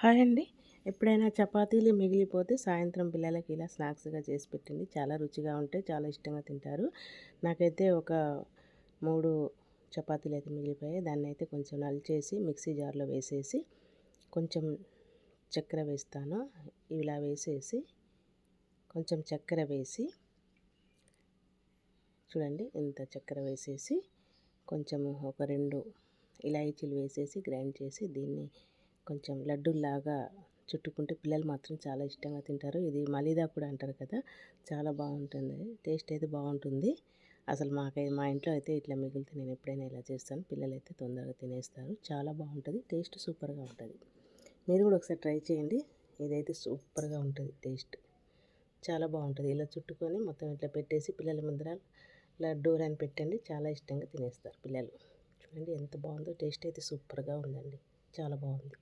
Hi అండి. ఎప్పుడైనా చపాతీలు మిగిలిపోతే సాయంత్రం పిల్లలకి ఇలా స్నాక్స్‌గా చేసి పెట్టండి. చాలా రుచిగా ఉంటాయి. చాలా ఇష్టంగా తింటారు. నాకైతే ఒక 3 చపాతీలైతే మిగిలిపోయాయి. దాన్నైతే కొంచెం నలిచేసి మిక్సీ జార్‌లో వేసేసి కొంచెం చక్కెర వేస్తాను. ఇలా వేసేసి కొంచెం చక్కెర వేసి చూడండి ఇంత చక్కెర వేసేసి కొంచెము ఒక 2 ఇలాయచీలు వేసేసి గ్రైండ్ చేసి దీన్ని కొంచెం లడ్డూలాగా చుట్టుకుంటే పిల్లలు మాత్రం చాలా ఇష్టంగా తింటారు. ఇది మలీదా కూడా అంటారు కదా! చాలా బాగుంటుంది. టేస్ట్ అయితే బాగుంటుంది. అసలు మా ఇంట్లో అయితే ఇట్లా మిగిలితే నేను ఎప్పుడైనా ఇలా చేస్తాను. పిల్లలైతే తొందరగా తినేస్తారు. చాలా బాగుంటుంది. టేస్ట్ సూపర్‌గా ఉంటుంది. మీరు కూడా ఒకసారి ట్రై చేయండి. ఇదైతే సూపర్‌గా ఉంటుంది టేస్ట్. చాలా బాగుంటుంది. ఇలా చుట్టుకొని మొత్తం ఇట్లా పెట్టేసి పిల్లల ముందర లడ్డూలని పెట్టండి. చాలా ఇష్టంగా తినేస్తారు పిల్లలు. చూడండి ఎంత బాగుందో. టేస్ట్ అయితే సూపర్‌గా ఉందండి. చాలా బాగుంది.